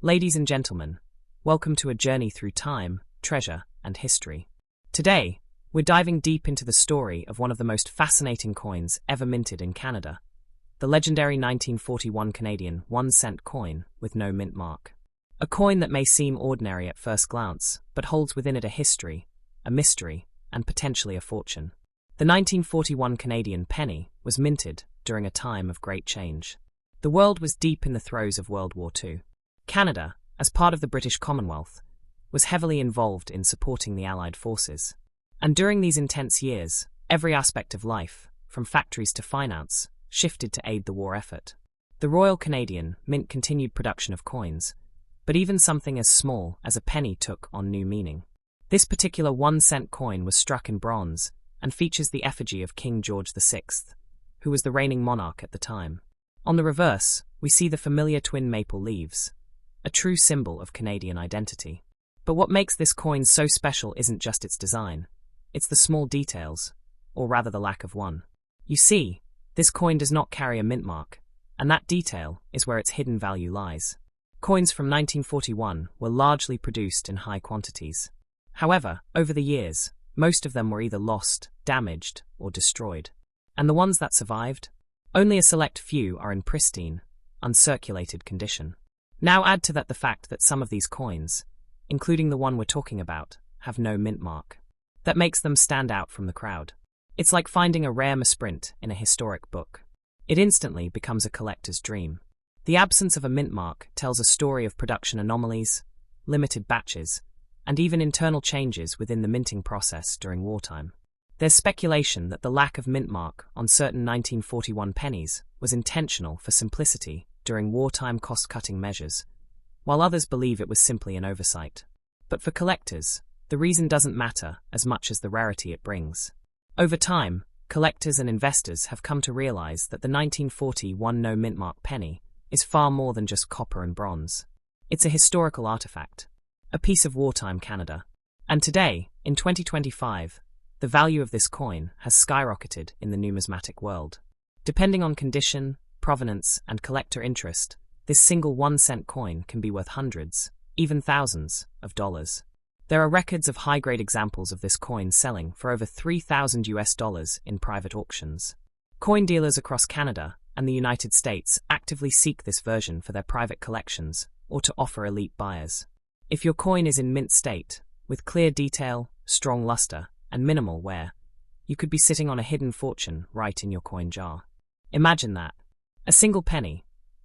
Ladies and gentlemen, welcome to a journey through time, treasure, and history. Today, we're diving deep into the story of one of the most fascinating coins ever minted in Canada, the legendary 1941 Canadian 1-cent coin with no mint mark. A coin that may seem ordinary at first glance, but holds within it a history, a mystery, and potentially a fortune. The 1941 Canadian penny was minted during a time of great change. The world was deep in the throes of World War II. Canada, as part of the British Commonwealth, was heavily involved in supporting the Allied forces. And during these intense years, every aspect of life, from factories to finance, shifted to aid the war effort. The Royal Canadian Mint continued production of coins, but even something as small as a penny took on new meaning. This particular 1-cent coin was struck in bronze and features the effigy of King George VI, who was the reigning monarch at the time. On the reverse, we see the familiar twin maple leaves, a true symbol of Canadian identity. But what makes this coin so special isn't just its design, it's the small details, or rather the lack of one. You see, this coin does not carry a mint mark, and that detail is where its hidden value lies. Coins from 1941 were largely produced in high quantities. However, over the years, most of them were either lost, damaged, or destroyed. And the ones that survived? Only a select few are in pristine, uncirculated condition. Now add to that the fact that some of these coins, including the one we're talking about, have no mint mark. That makes them stand out from the crowd. It's like finding a rare misprint in a historic book. It instantly becomes a collector's dream. The absence of a mint mark tells a story of production anomalies, limited batches, and even internal changes within the minting process during wartime. There's speculation that the lack of mint mark on certain 1941 pennies was intentional for simplicity during wartime cost-cutting measures, while others believe it was simply an oversight. But for collectors, the reason doesn't matter as much as the rarity it brings. Over time, collectors and investors have come to realize that the 1941 no mint mark penny is far more than just copper and bronze. It's a historical artifact, a piece of wartime Canada. And today, in 2025, the value of this coin has skyrocketed in the numismatic world. Depending on condition, provenance, and collector interest, this single 1-cent coin can be worth hundreds, even thousands, of dollars. There are records of high-grade examples of this coin selling for over $3,000 in private auctions. Coin dealers across Canada and the United States actively seek this version for their private collections or to offer elite buyers. If your coin is in mint state, with clear detail, strong luster, and minimal wear, you could be sitting on a hidden fortune right in your coin jar. Imagine that. A single penny,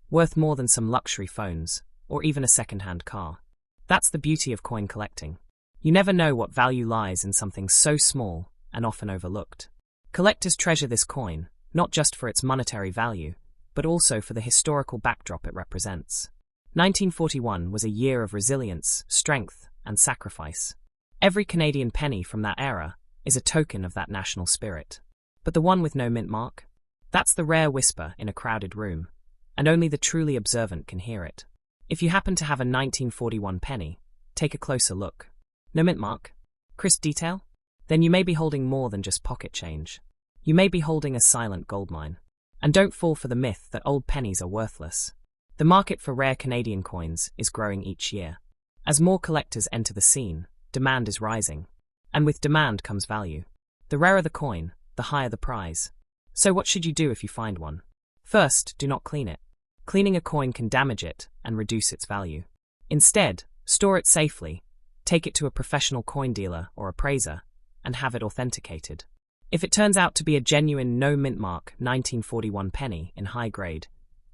worth more than some luxury phones, or even a second-hand car. That's the beauty of coin collecting. You never know what value lies in something so small and often overlooked. Collectors treasure this coin, not just for its monetary value, but also for the historical backdrop it represents. 1941 was a year of resilience, strength, and sacrifice. Every Canadian penny from that era is a token of that national spirit. But the one with no mint mark? That's the rare whisper in a crowded room, and only the truly observant can hear it. If you happen to have a 1941 penny, take a closer look. No mint mark? Crisp detail? Then you may be holding more than just pocket change. You may be holding a silent goldmine. And don't fall for the myth that old pennies are worthless. The market for rare Canadian coins is growing each year. As more collectors enter the scene, demand is rising. And with demand comes value. The rarer the coin, the higher the prize. So what should you do if you find one? First, do not clean it. Cleaning a coin can damage it and reduce its value. Instead, store it safely, take it to a professional coin dealer or appraiser, and have it authenticated. If it turns out to be a genuine no mint mark 1941 penny in high grade,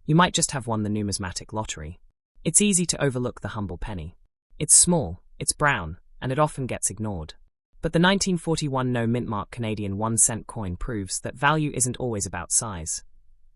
you might just have won the numismatic lottery. It's easy to overlook the humble penny. It's small, it's brown, and it often gets ignored. But the 1941 no mint mark Canadian 1-cent coin proves that value isn't always about size.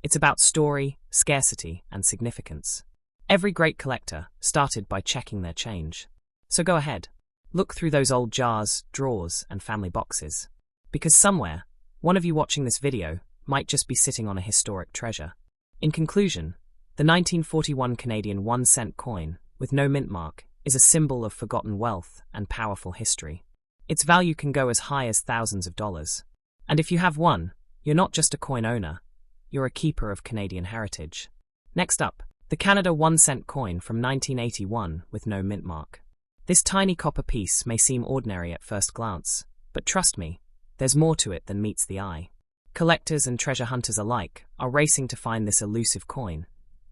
It's about story, scarcity, and significance. Every great collector started by checking their change. So go ahead, look through those old jars, drawers, and family boxes. Because somewhere, one of you watching this video might just be sitting on a historic treasure. In conclusion, the 1941 Canadian 1-cent coin, with no mint mark, is a symbol of forgotten wealth and powerful history. Its value can go as high as thousands of dollars. And if you have one, you're not just a coin owner, you're a keeper of Canadian heritage. Next up, The Canada 1-cent coin from 1981 with no mint mark. This tiny copper piece may seem ordinary at first glance, but trust me, there's more to it than meets the eye. Collectors and treasure hunters alike are racing to find this elusive coin,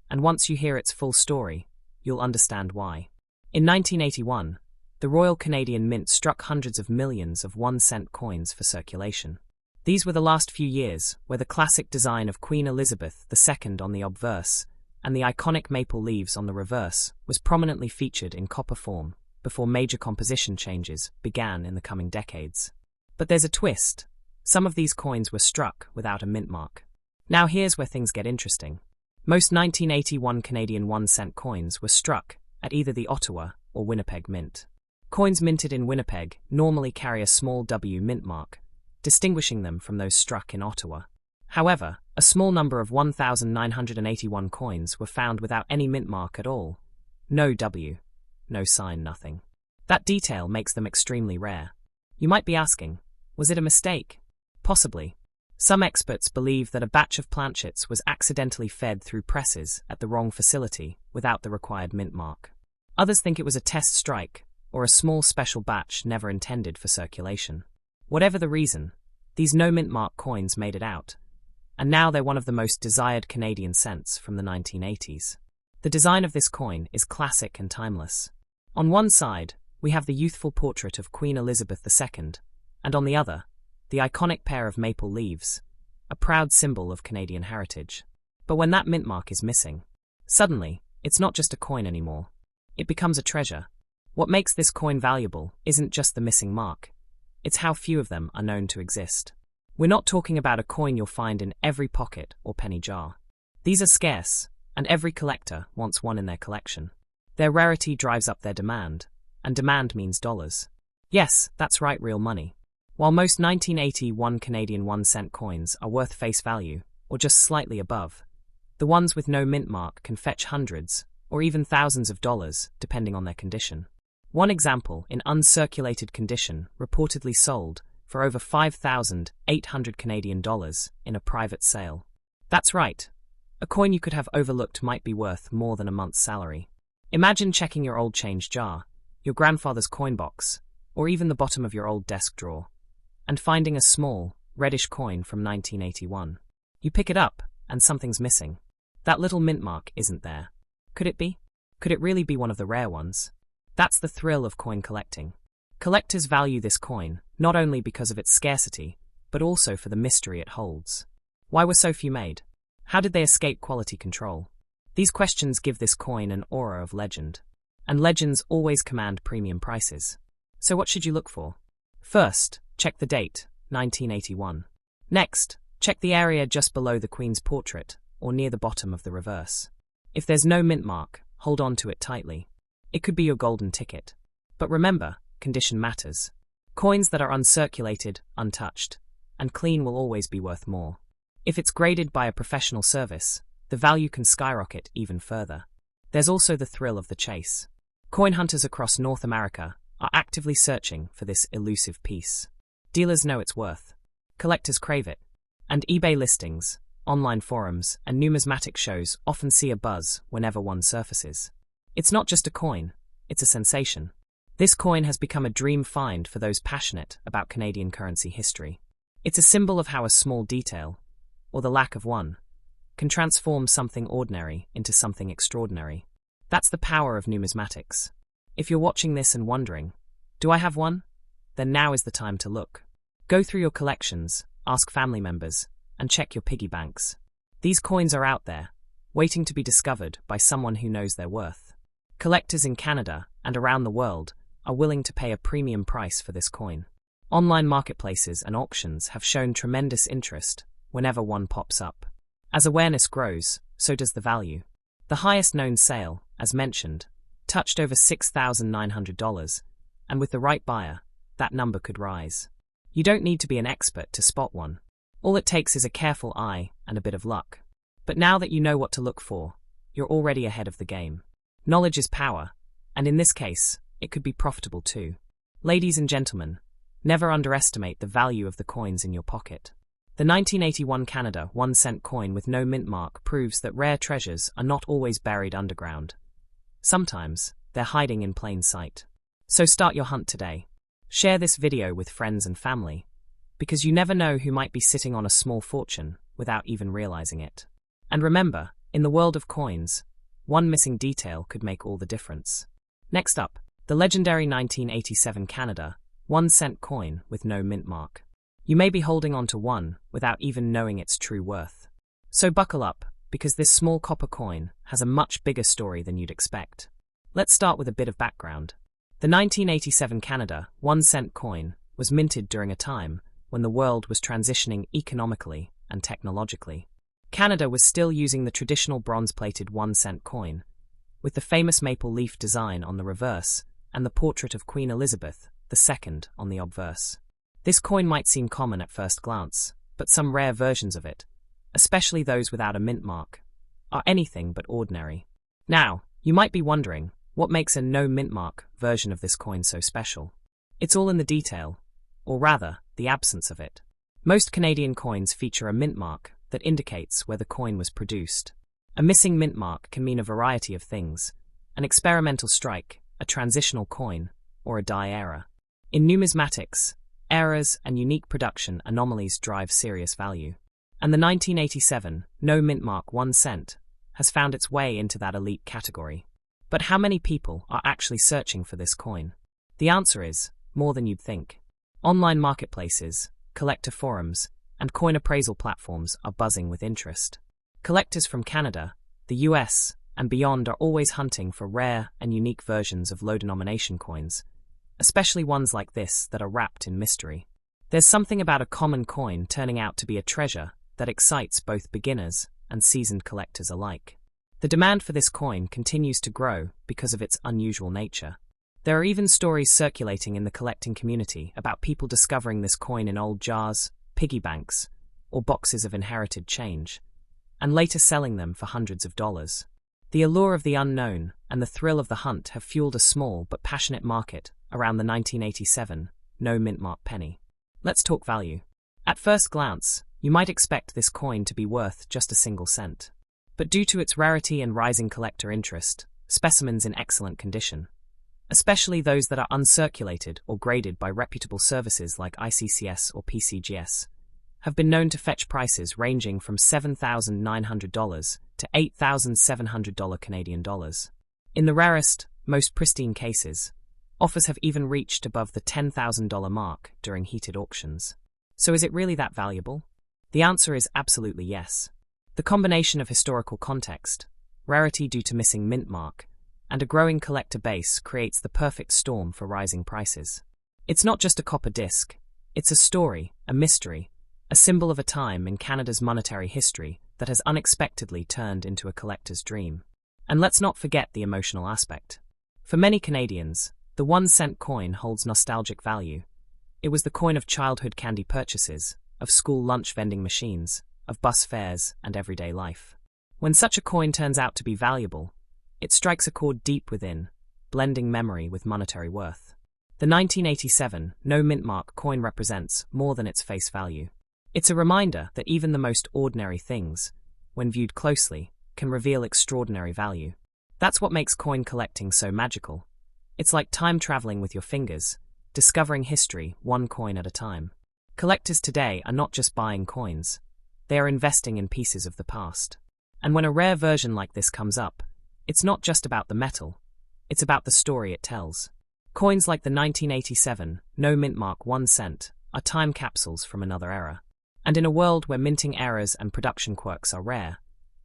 and once you hear its full story, you'll understand why. In 1981, the Royal Canadian Mint struck hundreds of millions of 1-cent coins for circulation. These were the last few years where the classic design of Queen Elizabeth II on the obverse and the iconic maple leaves on the reverse was prominently featured in copper form before major composition changes began in the coming decades. But there's a twist. Some of these coins were struck without a mint mark. Now here's where things get interesting. Most 1981 Canadian 1-cent coins were struck at either the Ottawa or Winnipeg Mint. Coins minted in Winnipeg normally carry a small W mint mark, distinguishing them from those struck in Ottawa. However, a small number of 1,981 coins were found without any mint mark at all. No W, no sign, nothing. That detail makes them extremely rare. You might be asking, was it a mistake? Possibly. Some experts believe that a batch of planchets was accidentally fed through presses at the wrong facility without the required mint mark. Others think it was a test strike, or a small special batch never intended for circulation. Whatever the reason, these no mint mark coins made it out, and now they're one of the most desired Canadian cents from the 1980s. The design of this coin is classic and timeless. On one side, we have the youthful portrait of Queen Elizabeth II, and on the other, the iconic pair of maple leaves, a proud symbol of Canadian heritage. But when that mint mark is missing, suddenly, it's not just a coin anymore. It becomes a treasure. What makes this coin valuable isn't just the missing mark, it's how few of them are known to exist. We're not talking about a coin you'll find in every pocket or penny jar. These are scarce, and every collector wants one in their collection. Their rarity drives up their demand, and demand means dollars. Yes, that's right, real money. While most 1981 Canadian 1-cent coins are worth face value, or just slightly above, the ones with no mint mark can fetch hundreds, or even thousands of dollars, depending on their condition. One example, in uncirculated condition, reportedly sold for over 5,800 Canadian dollars in a private sale. That's right. A coin you could have overlooked might be worth more than a month's salary. Imagine checking your old change jar, your grandfather's coin box, or even the bottom of your old desk drawer, and finding a small, reddish coin from 1981. You pick it up, and something's missing. That little mint mark isn't there. Could it be? Could it really be one of the rare ones? That's the thrill of coin collecting. Collectors value this coin, not only because of its scarcity, but also for the mystery it holds. Why were so few made? How did they escape quality control? These questions give this coin an aura of legend. And legends always command premium prices. So what should you look for? First, check the date, 1981. Next, check the area just below the Queen's portrait, or near the bottom of the reverse. If there's no mint mark, hold on to it tightly. It could be your golden ticket. But remember, condition matters. Coins that are uncirculated, untouched, and clean will always be worth more. If it's graded by a professional service, the value can skyrocket even further. There's also the thrill of the chase. Coin hunters across North America are actively searching for this elusive piece. Dealers know its worth. Collectors crave it. And eBay listings, online forums, and numismatic shows often see a buzz whenever one surfaces. It's not just a coin, it's a sensation. This coin has become a dream find for those passionate about Canadian currency history. It's a symbol of how a small detail, or the lack of one, can transform something ordinary into something extraordinary. That's the power of numismatics. If you're watching this and wondering, do I have one? Then now is the time to look. Go through your collections, ask family members, and check your piggy banks. These coins are out there, waiting to be discovered by someone who knows their worth. Collectors in Canada and around the world are willing to pay a premium price for this coin. Online marketplaces and auctions have shown tremendous interest whenever one pops up. As awareness grows, so does the value. The highest known sale, as mentioned, touched over $6,900, and with the right buyer, that number could rise. You don't need to be an expert to spot one. All it takes is a careful eye and a bit of luck. But now that you know what to look for, you're already ahead of the game. Knowledge is power, and in this case, it could be profitable too. Ladies and gentlemen, never underestimate the value of the coins in your pocket. The 1981 Canada 1-cent coin with no mint mark proves that rare treasures are not always buried underground. Sometimes, they're hiding in plain sight. So start your hunt today. Share this video with friends and family, because you never know who might be sitting on a small fortune without even realizing it. And remember, in the world of coins, one missing detail could make all the difference. Next up, the legendary 1987 Canada 1-cent coin with no mint mark. You may be holding on to one without even knowing its true worth. So buckle up, because this small copper coin has a much bigger story than you'd expect. Let's start with a bit of background. The 1987 Canada 1-cent coin was minted during a time when the world was transitioning economically and technologically. Canada was still using the traditional bronze-plated 1-cent coin, with the famous maple leaf design on the reverse and the portrait of Queen Elizabeth II on the obverse. This coin might seem common at first glance, but some rare versions of it, especially those without a mint mark, are anything but ordinary. Now, you might be wondering, what makes a no mint mark version of this coin so special? It's all in the detail, or rather, the absence of it. Most Canadian coins feature a mint mark that indicates where the coin was produced. A missing mint mark can mean a variety of things: an experimental strike, a transitional coin, or a die error. In numismatics, errors and unique production anomalies drive serious value. And the 1987 no mint mark 1 cent has found its way into that elite category. But how many people are actually searching for this coin? The answer is more than you'd think. Online marketplaces, collector forums, and coin appraisal platforms are buzzing with interest. Collectors from Canada, the US, and beyond are always hunting for rare and unique versions of low-denomination coins, especially ones like this that are wrapped in mystery. There's something about a common coin turning out to be a treasure that excites both beginners and seasoned collectors alike. The demand for this coin continues to grow because of its unusual nature. There are even stories circulating in the collecting community about people discovering this coin in old jars, piggy banks, or boxes of inherited change, and later selling them for hundreds of dollars. The allure of the unknown and the thrill of the hunt have fueled a small but passionate market around the 1987 no mint mark penny. Let's talk value. At first glance, you might expect this coin to be worth just a single cent. But due to its rarity and rising collector interest, specimens in excellent condition, especially those that are uncirculated or graded by reputable services like ICCS or PCGS, have been known to fetch prices ranging from $7,900 to $8,700 Canadian dollars. In the rarest, most pristine cases, offers have even reached above the $10,000 mark during heated auctions. So is it really that valuable? The answer is absolutely yes. The combination of historical context, rarity due to missing mint mark, and a growing collector base creates the perfect storm for rising prices. It's not just a copper disc, it's a story, a mystery, a symbol of a time in Canada's monetary history that has unexpectedly turned into a collector's dream. And let's not forget the emotional aspect. For many Canadians, the 1-cent coin holds nostalgic value. It was the coin of childhood candy purchases, of school lunch vending machines, of bus fares, and everyday life. When such a coin turns out to be valuable, it strikes a chord deep within, blending memory with monetary worth. The 1987 no mint mark coin represents more than its face value. It's a reminder that even the most ordinary things, when viewed closely, can reveal extraordinary value. That's what makes coin collecting so magical. It's like time traveling with your fingers, discovering history one coin at a time. Collectors today are not just buying coins, they are investing in pieces of the past. And when a rare version like this comes up, it's not just about the metal, it's about the story it tells. Coins like the 1987 no mint mark 1 cent are time capsules from another era. And in a world where minting errors and production quirks are rare,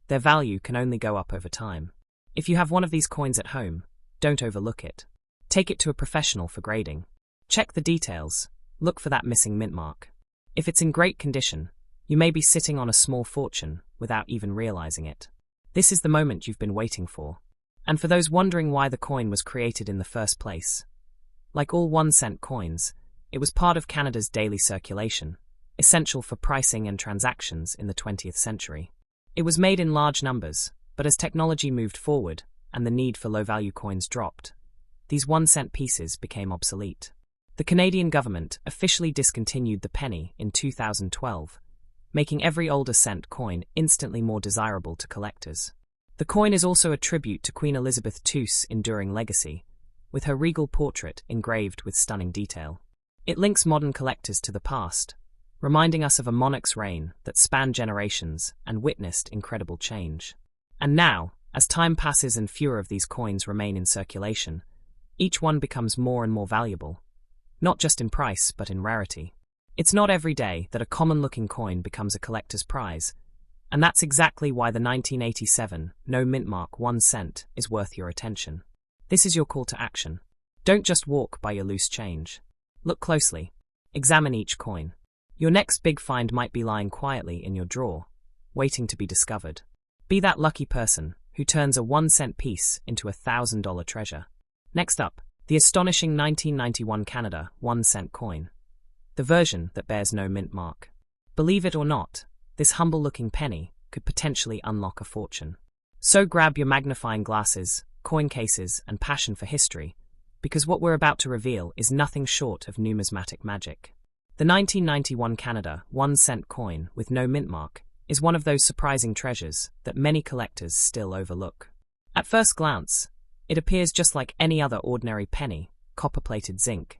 their value can only go up over time. If you have one of these coins at home, don't overlook it. Take it to a professional for grading. Check the details, look for that missing mint mark. If it's in great condition, you may be sitting on a small fortune without even realizing it. This is the moment you've been waiting for. And for those wondering why the coin was created in the first place, like all 1-cent coins, it was part of Canada's daily circulation, essential for pricing and transactions in the 20th century. It was made in large numbers, but as technology moved forward and the need for low-value coins dropped, these 1-cent pieces became obsolete. The Canadian government officially discontinued the penny in 2012, making every older cent coin instantly more desirable to collectors. The coin is also a tribute to Queen Elizabeth II's enduring legacy, with her regal portrait engraved with stunning detail. It links modern collectors to the past, reminding us of a monarch's reign that spanned generations and witnessed incredible change. And now, as time passes and fewer of these coins remain in circulation, each one becomes more and more valuable, not just in price but in rarity. It's not every day that a common-looking coin becomes a collector's prize, and that's exactly why the 1987 no mint mark 1 cent is worth your attention. This is your call to action. Don't just walk by your loose change. Look closely. Examine each coin. Your next big find might be lying quietly in your drawer, waiting to be discovered. Be that lucky person who turns a 1 cent piece into a $1,000 treasure. Next up, the astonishing 1991 Canada 1 cent coin, the version that bears no mint mark. Believe it or not, this humble-looking penny could potentially unlock a fortune. So grab your magnifying glasses, coin cases, and passion for history, because what we're about to reveal is nothing short of numismatic magic. The 1991 Canada 1 cent coin with no mint mark is one of those surprising treasures that many collectors still overlook. At first glance, it appears just like any other ordinary penny, copper-plated zinc,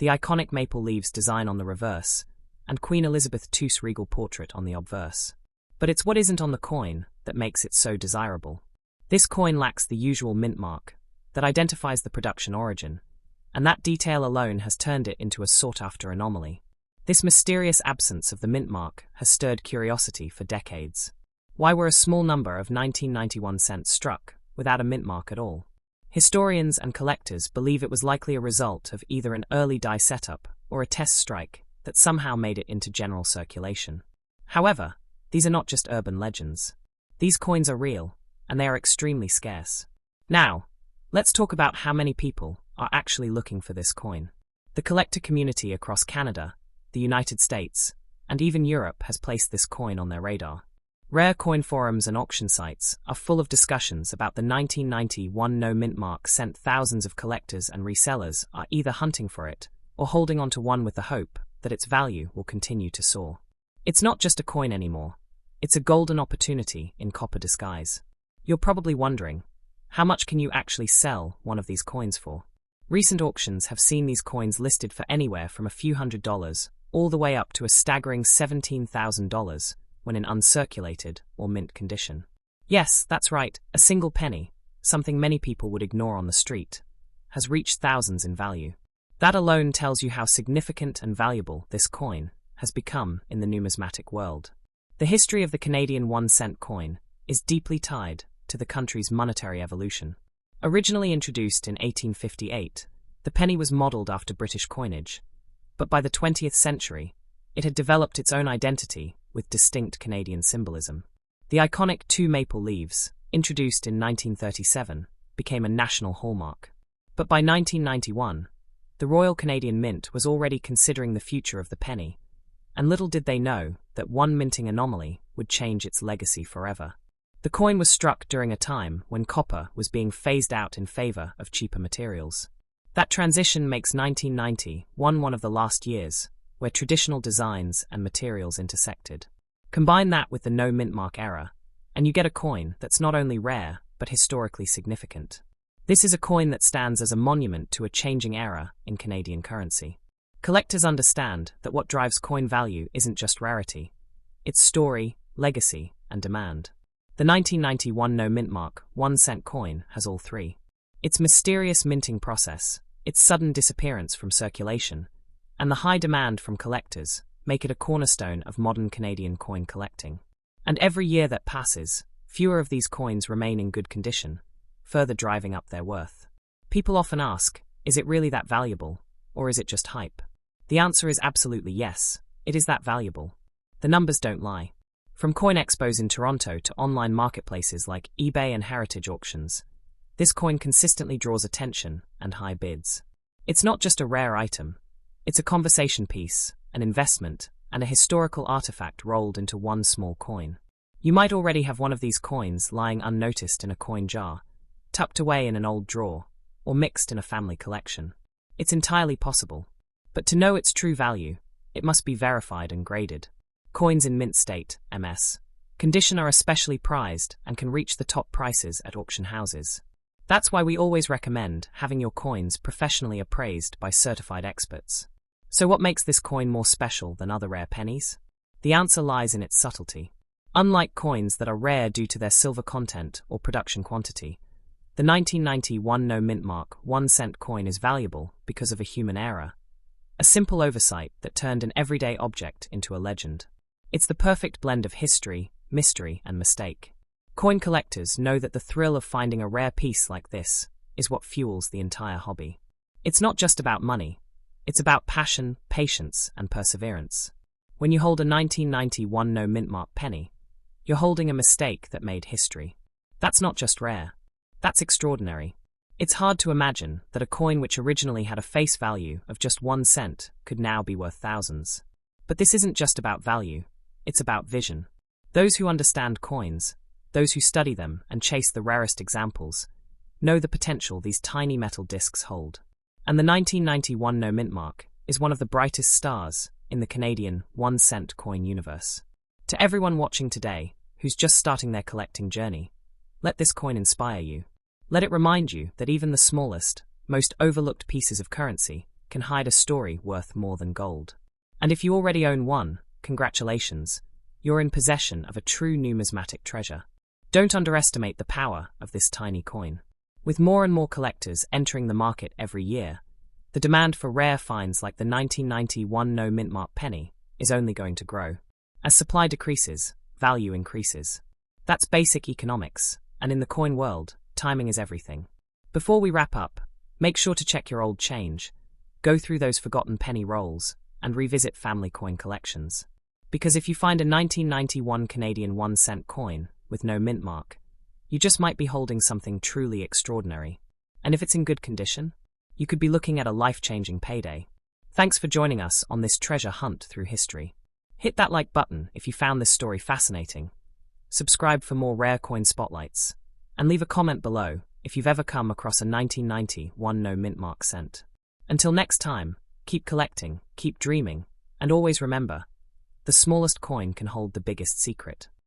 the iconic maple leaves design on the reverse, and Queen Elizabeth II's regal portrait on the obverse. But it's what isn't on the coin that makes it so desirable. This coin lacks the usual mint mark that identifies the production origin, and that detail alone has turned it into a sought-after anomaly. This mysterious absence of the mint mark has stirred curiosity for decades. Why were a small number of 1991 cents struck without a mint mark at all? Historians and collectors believe it was likely a result of either an early die setup or a test strike that somehow made it into general circulation. However, these are not just urban legends. These coins are real, and they are extremely scarce. Now, let's talk about how many people are actually looking for this coin. The collector community across Canada, the United States, and even Europe has placed this coin on their radar. Rare coin forums and auction sites are full of discussions about the 1991 no mint mark cent. Thousands of collectors and resellers are either hunting for it or holding onto one with the hope that its value will continue to soar. It's not just a coin anymore. It's a golden opportunity in copper disguise. You're probably wondering, how much can you actually sell one of these coins for? Recent auctions have seen these coins listed for anywhere from a few $100s all the way up to a staggering $17,000 when in uncirculated or mint condition. Yes, that's right, a single penny, something many people would ignore on the street, has reached thousands in value. That alone tells you how significant and valuable this coin has become in the numismatic world. The history of the Canadian 1 cent coin is deeply tied to the country's monetary evolution. Originally introduced in 1858, the penny was modelled after British coinage, but by the 20th century, it had developed its own identity with distinct Canadian symbolism. The iconic 2 maple leaves, introduced in 1937, became a national hallmark. But by 1991, the Royal Canadian Mint was already considering the future of the penny, and little did they know that one minting anomaly would change its legacy forever. The coin was struck during a time when copper was being phased out in favour of cheaper materials. That transition makes 1990 one of the last years where traditional designs and materials intersected. Combine that with the no mint mark era, and you get a coin that's not only rare but historically significant. This is a coin that stands as a monument to a changing era in Canadian currency. Collectors understand that what drives coin value isn't just rarity, it's story, legacy, and demand. The 1991 no mint mark 1 cent coin has all three. Its mysterious minting process, its sudden disappearance from circulation, and the high demand from collectors make it a cornerstone of modern Canadian coin collecting. And every year that passes, fewer of these coins remain in good condition, further driving up their worth. People often ask, is it really that valuable, or is it just hype? The answer is absolutely yes, it is that valuable. The numbers don't lie. From coin expos in Toronto to online marketplaces like eBay and heritage auctions, this coin consistently draws attention and high bids. It's not just a rare item, it's a conversation piece, an investment, and a historical artifact rolled into one small coin. You might already have one of these coins lying unnoticed in a coin jar, tucked away in an old drawer, or mixed in a family collection. It's entirely possible. But to know its true value, it must be verified and graded. Coins in mint state, MS. Condition are especially prized and can reach the top prices at auction houses. That's why we always recommend having your coins professionally appraised by certified experts. So what makes this coin more special than other rare pennies? The answer lies in its subtlety. Unlike coins that are rare due to their silver content or production quantity, the 1991 no mint mark 1-cent coin is valuable because of a human error. A simple oversight that turned an everyday object into a legend. It's the perfect blend of history, mystery, and mistake. Coin collectors know that the thrill of finding a rare piece like this is what fuels the entire hobby. It's not just about money. It's about passion, patience, and perseverance. When you hold a 1991 no mint mark penny, you're holding a mistake that made history. That's not just rare. That's extraordinary. It's hard to imagine that a coin which originally had a face value of just 1 cent could now be worth thousands. But this isn't just about value. It's about vision. Those who understand coins, those who study them and chase the rarest examples, know the potential these tiny metal discs hold. And the 1991 no mint mark is one of the brightest stars in the Canadian 1-cent coin universe. To everyone watching today who's just starting their collecting journey, let this coin inspire you. Let it remind you that even the smallest, most overlooked pieces of currency can hide a story worth more than gold. And if you already own one, congratulations, you're in possession of a true numismatic treasure. Don't underestimate the power of this tiny coin. With more and more collectors entering the market every year, the demand for rare finds like the 1991 no mint mark penny is only going to grow. As supply decreases, value increases. That's basic economics, and in the coin world, timing is everything. Before we wrap up, make sure to check your old change, go through those forgotten penny rolls, and revisit family coin collections. Because if you find a 1991 Canadian 1-cent coin with no mint mark, you just might be holding something truly extraordinary. And if it's in good condition, you could be looking at a life-changing payday. Thanks for joining us on this treasure hunt through history. Hit that like button if you found this story fascinating. Subscribe for more rare coin spotlights. And leave a comment below if you've ever come across a 1991 no mint mark cent. Until next time, keep collecting, keep dreaming, and always remember, the smallest coin can hold the biggest secret.